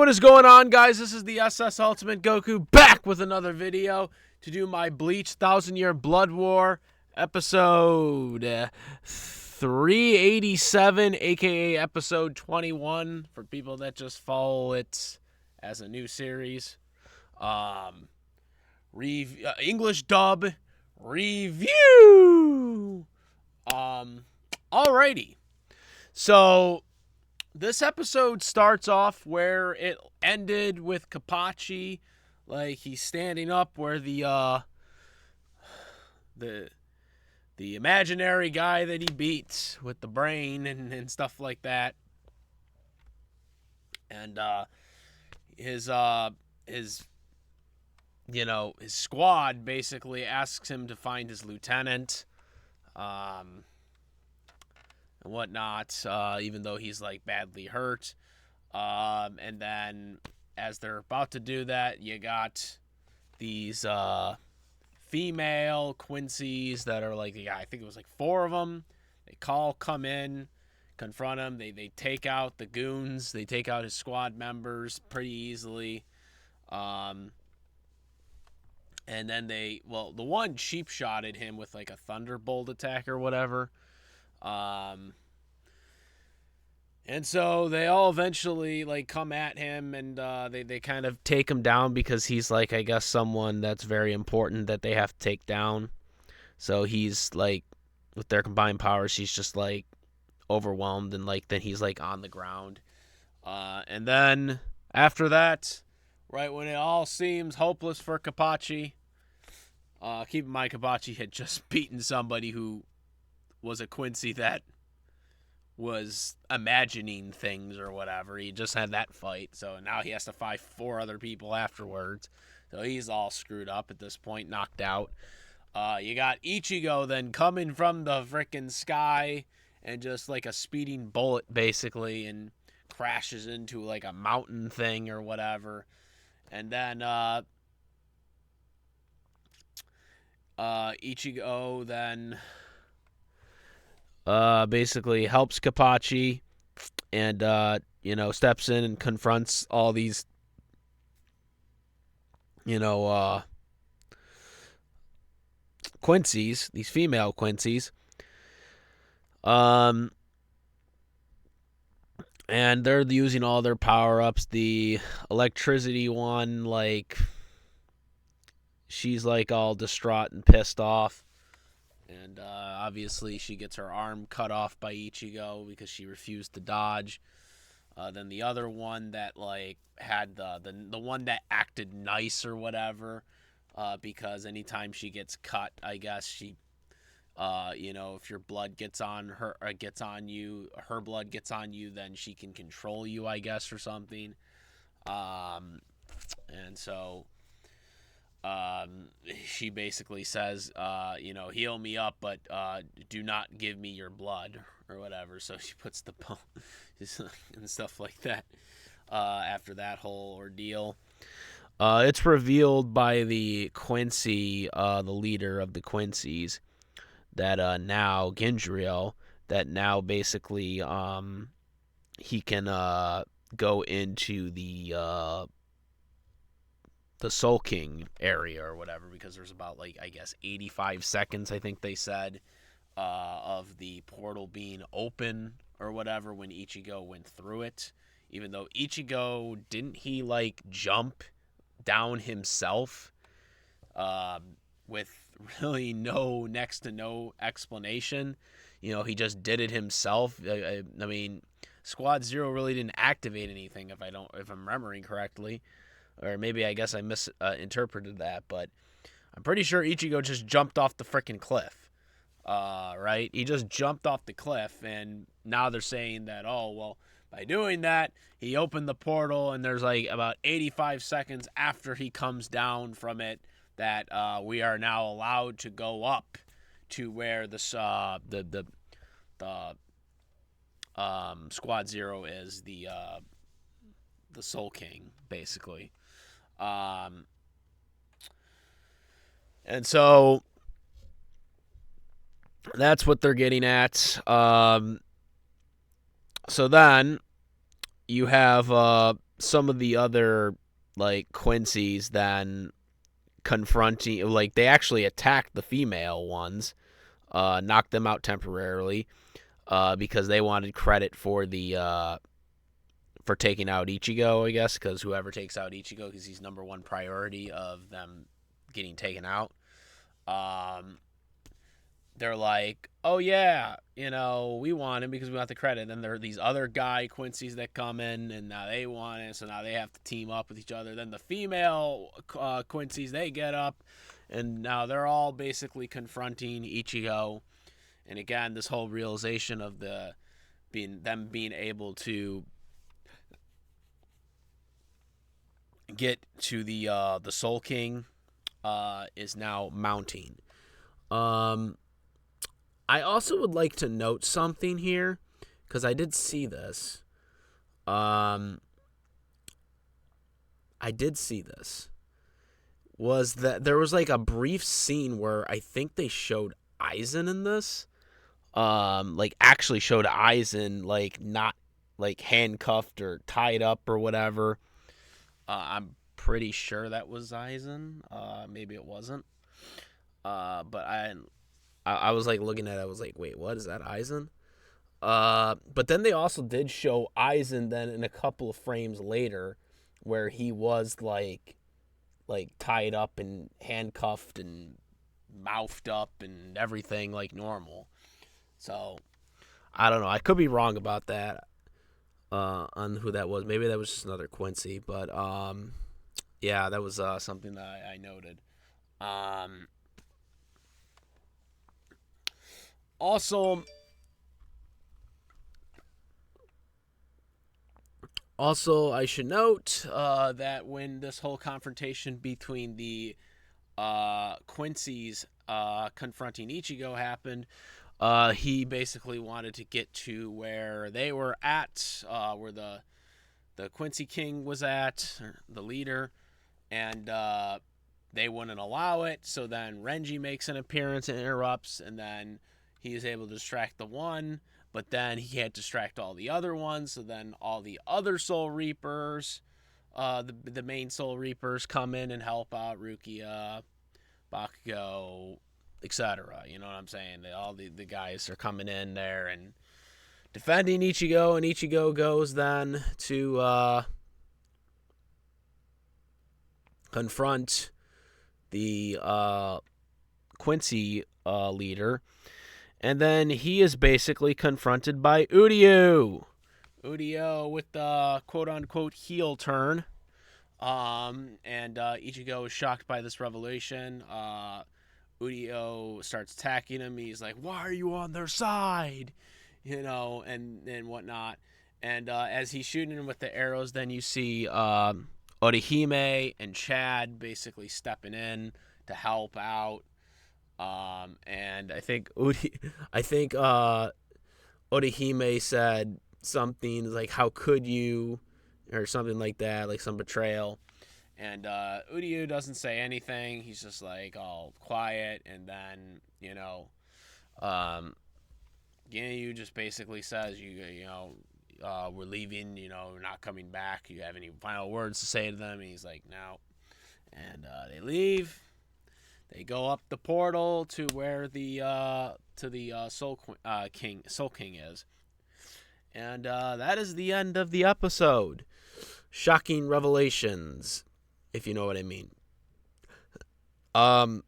what is going on, guys? This is the SS Ultimate Goku back with another video to do my Bleach 1000-Year Blood War episode 387, aka episode 21, for people that just follow it as a new series. English dub review. Alrighty. So this episode starts off where it ended with Kapachi, like he's standing up where the imaginary guy that he beats with the brain and stuff like that, and his squad basically asks him to find his lieutenant, and whatnot, even though he's like badly hurt. And then as they're about to do that, you got these female Quincy's that are like, I think it was like 4 of them. They come in, confront him. They take out the goons. They take out his squad members pretty easily. And then the one cheap shotted him with like a thunderbolt attack or whatever. And so they all eventually like come at him, and they kind of take him down because he's like, I guess, someone that's very important that they have to take down. So he's like, with their combined powers, he's just like overwhelmed, and like then he's like on the ground. And then after that, right when it all seems hopeless for Kapachi, keep in mind Kapachi had just beaten somebody who was a Quincy that was imagining things or whatever. He just had that fight, so now he has to fight 4 other people afterwards. So he's all screwed up at this point, knocked out. You got Ichigo then coming from the frickin' sky and just like a speeding bullet basically, and crashes into like a mountain thing or whatever. And then Ichigo then basically helps Kapachi and steps in and confronts all these Quincy's, these female Quincy's. And they're using all their power-ups. The electricity one, like, she's like all distraught and pissed off. And obviously she gets her arm cut off by Ichigo because she refused to dodge. Then the other one that like had the one that acted nice or whatever, because anytime she gets cut, I guess she, if your blood gets on her, or gets on you, her blood gets on you, then she can control you, I guess, or something. And so she basically says, heal me up, but do not give me your blood or whatever. So she puts the bone and stuff like that after that whole ordeal. It's revealed by the Quincy, the leader of the Quincy's, that now Gendriel, that now basically he can go into the Soul King area or whatever, because there's about like, I guess, 85 seconds, I think they said, of the portal being open or whatever when Ichigo went through it. Even though Ichigo, didn't he like jump down himself with really next to no explanation? He just did it himself. I mean, Squad Zero really didn't activate anything, if I'm remembering correctly. Or maybe I guess I misinterpreted that, but I'm pretty sure Ichigo just jumped off the frickin' cliff. Right? He just jumped off the cliff, and now they're saying that, oh, well, by doing that, he opened the portal, and there's like about 85 seconds after he comes down from it that we are now allowed to go up to where the Squad Zero is, the Soul King, basically. And so that's what they're getting at. So then you have some of the other like Quincy's then confronting, like they actually attacked the female ones, knocked them out temporarily, because they wanted credit for the for taking out Ichigo, I guess, because whoever takes out Ichigo, because he's number one priority of them getting taken out. Um, they're like, oh yeah, we want him because we want the credit. And there are these other guy Quincy's that come in, and now they want it, so now they have to team up with each other. Then the female Quincy's, they get up, and now they're all basically confronting Ichigo. And again, this whole realization of being able to get to the Soul King is now mounting. I also would like to note something here, because I did see this. I did see this. Was that there was like a brief scene where I think they showed Aizen in this. Like actually showed Aizen like not like handcuffed or tied up or whatever. I'm pretty sure that was Aizen. Maybe it wasn't. But I was like looking at it. I was like, wait, what is that, Aizen? But then they also did show Aizen then in a couple of frames later, where he was like tied up and handcuffed and mouthed up and everything like normal. So I don't know. I could be wrong about that. On who that was. Maybe that was just another Quincy. But yeah, that was something that I noted. Also, I should note that when this whole confrontation between the Quincy's confronting Ichigo happened, he basically wanted to get to where they were at, where the Quincy King was at, the leader, and they wouldn't allow it. So then Renji makes an appearance and interrupts, and then he is able to distract the one, but then he can't distract all the other ones. So then all the other Soul Reapers, the main Soul Reapers, come in and help out Rukia, Bakugo, etc. You know what I'm saying? All the guys are coming in there and defending Ichigo, and Ichigo goes then to confront the Quincy leader, and then he is basically confronted by Udio. Udio with the quote-unquote heel turn. And Ichigo is shocked by this revelation. Udio starts attacking him. He's like, why are you on their side? And whatnot. And as he's shooting him with the arrows, then you see Orihime and Chad basically stepping in to help out. And I think Orihime said something like, how could you, or something like that, like some betrayal. And Udio doesn't say anything. He's just like all quiet. And then, Ginyu just basically says, we're leaving, we're not coming back. You have any final words to say to them? And he's like, no. And they leave. They go up the portal to where the Soul King is. And that is the end of the episode. Shocking revelations, if you know what I mean. A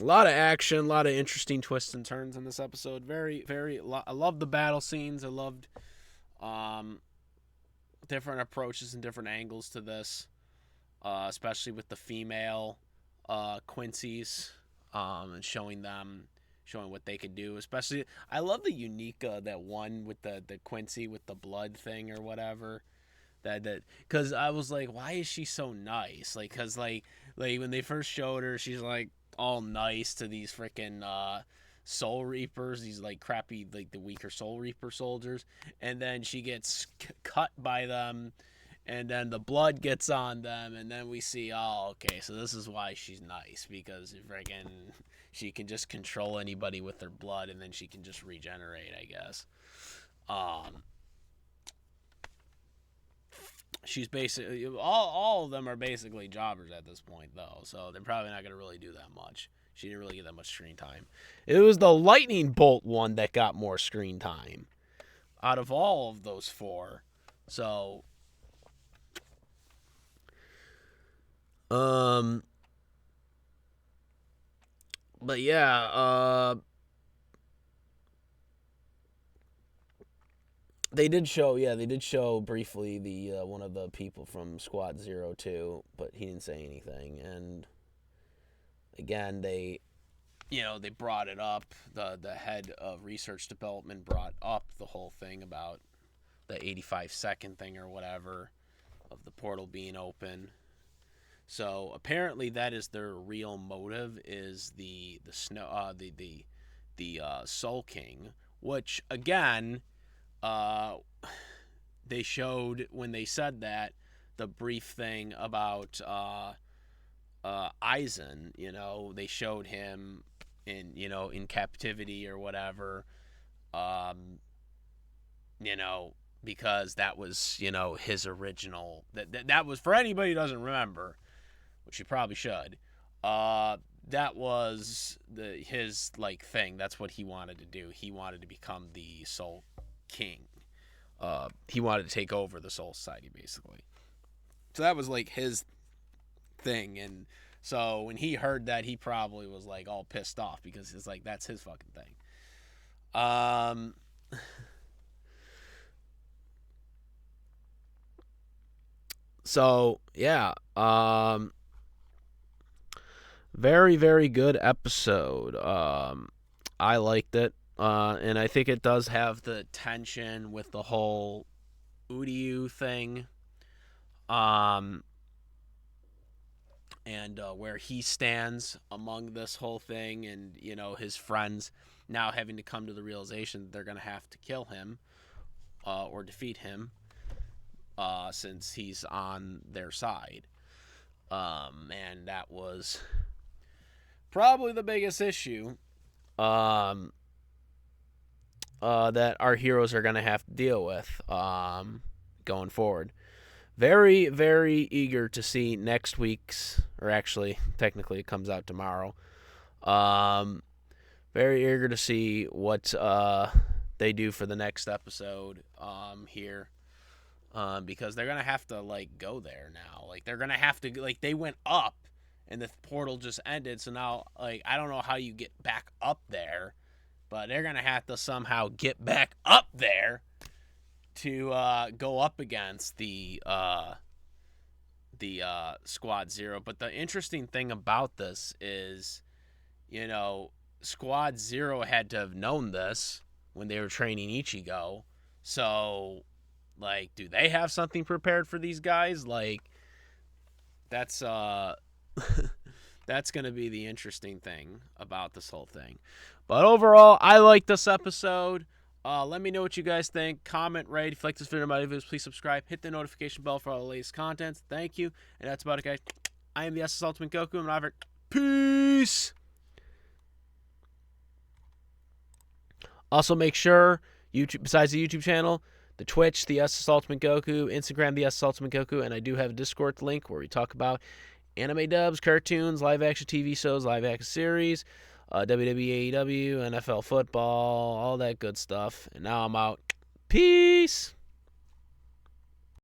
lot of action, a lot of interesting twists and turns in this episode. Very, very. I love the battle scenes. I loved different approaches and different angles to this, especially with the female Quincy's, and showing what they could do. Especially, I love the unique that one with the Quincy with the blood thing or whatever. That because I was like, why is she so nice? Like, cause like when they first showed her, she's like all nice to these freaking Soul Reapers, these like crappy, like the weaker Soul Reaper soldiers, and then she gets cut by them, and then the blood gets on them, and then we see, oh, okay, so this is why she's nice, because freaking she can just control anybody with her blood, and then she can just regenerate, I guess. she's basically all of them are basically jobbers at this point though, so they're probably not going to really do that much. She didn't really get that much screen time. It was the lightning bolt one that got more screen time out of all of those four. So but yeah, they did show briefly the one of the people from Squad 02, but he didn't say anything. And again, they brought it up. The head of research development brought up the whole thing about the 85-second thing or whatever of the portal being open. So apparently that is their real motive, is the snow the Soul King, which again, they showed when they said that, the brief thing about Aizen. They showed him in captivity or whatever. Because that was his original. That was, for anybody who doesn't remember, which you probably should. That was his thing. That's what he wanted to do. He wanted to become the Soul King. He wanted to take over the Soul Society, basically. So that was his thing. And so when he heard that, he probably was all pissed off, because it's that's his fucking thing. So yeah, very, very good episode. I liked it, and I think it does have the tension with the whole Uryu thing, and where he stands among this whole thing, and his friends now having to come to the realization that they're going to have to kill him, or defeat him, since he's on their side. And that was probably the biggest issue that our heroes are going to have to deal with going forward. Very, very eager to see next week's, or actually, technically it comes out tomorrow. Very eager to see what they do for the next episode here. Because they're going to have to, go there now. They're going to have to, they went up, and the portal just ended, so now, I don't know how you get back up there, but they're going to have to somehow get back up there to go up against the Squad Zero. But the interesting thing about this is, Squad Zero had to have known this when they were training Ichigo. So, do they have something prepared for these guys? That's that's going to be the interesting thing about this whole thing. But overall, I like this episode. Let me know what you guys think. Comment, rate. If you like this video, my videos, please subscribe. Hit the notification bell for all the latest content. Thank you. And that's about it, guys. I am the SS Ultimate Goku. I'm Iver. Peace. Also, make sure, besides the YouTube channel, the Twitch, the SS Ultimate Goku, Instagram, the SS Ultimate Goku, and I do have a Discord link where we talk about anime dubs, cartoons, live-action TV shows, live-action series, WWE, AEW, NFL football, all that good stuff. And now I'm out. Peace!